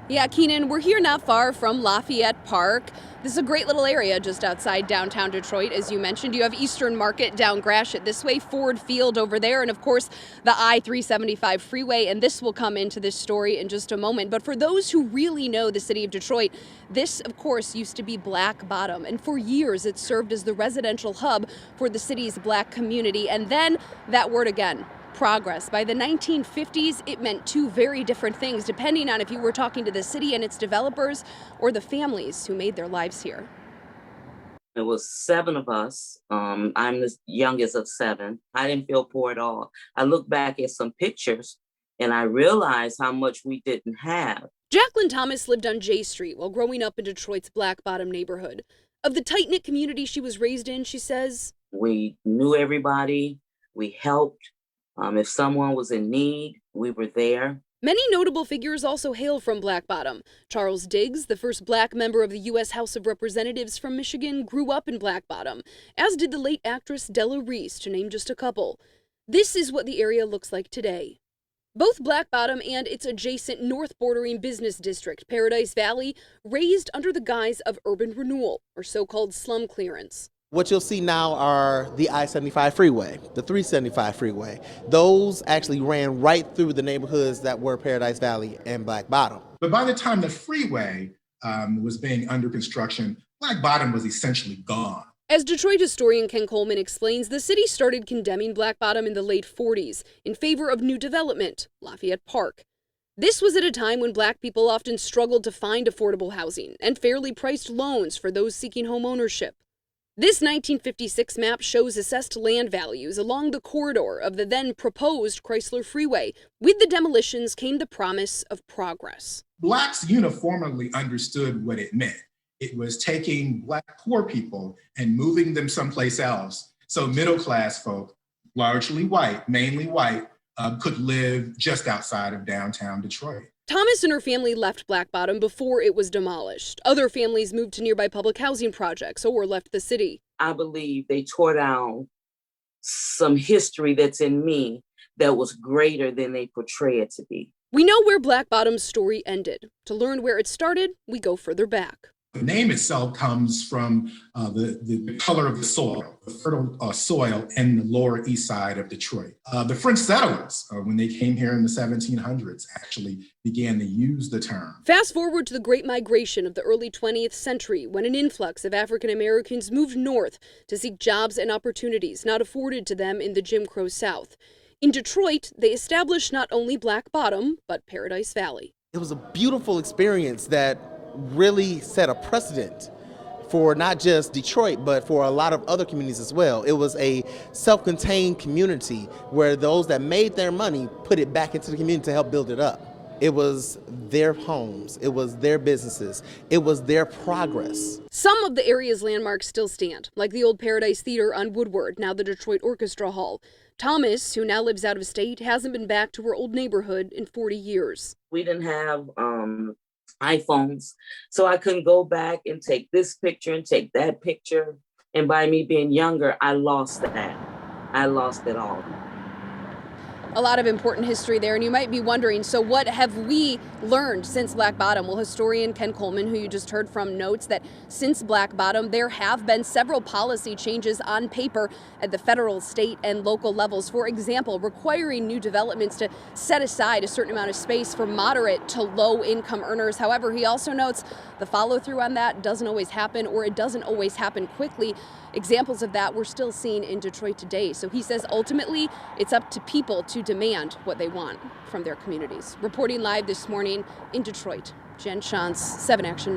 Yeah, Keenan, we're here not far from Lafayette Park. This is a great little area just outside downtown Detroit, as you mentioned. You have Eastern Market down Gratiot this way, Ford Field over there, and of course the I-375 freeway, and this will come into this story in just a moment. But for those who really know the city of Detroit, this, of course, used to be Black Bottom, and for years it served as the residential hub for the city's black community. And then that word again, progress. By the 1950s, it meant two very different things, depending on if you were talking to the city and its developers or the families who made their lives here. It was 7 of us. I'm the youngest of 7. I didn't feel poor at all. I look back at some pictures and I realized how much we didn't have. Jacqueline Thomas lived on J Street while growing up in Detroit's Black Bottom neighborhood. Of the tight-knit community she was raised in, she says, We knew everybody. We helped. If someone was in need, we were there. Many notable figures also hail from Black Bottom. Charles Diggs, the first black member of the U.S. House of Representatives from Michigan, grew up in Black Bottom, as did the late actress Della Reese, to name just a couple. This is what the area looks like today. Both Black Bottom and its adjacent north bordering business district, Paradise Valley, raised under the guise of urban renewal, or so-called slum clearance. What you'll see now are the I-75 freeway, the 375 freeway. Those actually ran right through the neighborhoods that were Paradise Valley and Black Bottom. But by the time the freeway was being under construction, Black Bottom was essentially gone. As Detroit historian Ken Coleman explains, the city started condemning Black Bottom in the late 40s in favor of new development, Lafayette Park. This was at a time when black people often struggled to find affordable housing and fairly priced loans for those seeking home ownership. This 1956 map shows assessed land values along the corridor of the then proposed Chrysler Freeway. With the demolitions came the promise of progress. Blacks uniformly understood what it meant. It was taking black poor people and moving them someplace else. So middle-class folk, largely white, mainly white, could live just outside of downtown Detroit. Thomas and her family left Black Bottom before it was demolished. Other families moved to nearby public housing projects or left the city. I believe they tore down some history that's in me that was greater than they portray it to be. We know where Black Bottom's story ended. To learn where it started, we go further back. The name itself comes from the color of the soil, the fertile soil in the lower east side of Detroit. The French settlers, when they came here in the 1700s, actually began to use the term. Fast forward to the Great Migration of the early 20th century, when an influx of African Americans moved north to seek jobs and opportunities not afforded to them in the Jim Crow South. In Detroit, they established not only Black Bottom, but Paradise Valley. It was a beautiful experience that really set a precedent for not just Detroit, but for a lot of other communities as well. It was a self-contained community where those that made their money put it back into the community to help build it up. It was their homes, it was their businesses, it was their progress. Some of the area's landmarks still stand, like the old Paradise Theater on Woodward, now the Detroit Orchestra Hall. Thomas, who now lives out of state, hasn't been back to her old neighborhood in 40 years. We didn't have iPhones, so I couldn't go back and take this picture and take that picture. And by me being younger, I lost that. I lost it all. A lot of important history there, and you might be wondering, so what have we learned since Black Bottom? Well, historian Ken Coleman, who you just heard from, notes that since Black Bottom, there have been several policy changes on paper at the federal, state, and local levels. For example, requiring new developments to set aside a certain amount of space for moderate to low-income earners. However, he also notes the follow-through on that doesn't always happen, or it doesn't always happen quickly. Examples of that we're still seeing in Detroit today. So he says ultimately it's up to people to demand what they want from their communities. Reporting live this morning in Detroit, Jen Shantz, 7 Action News.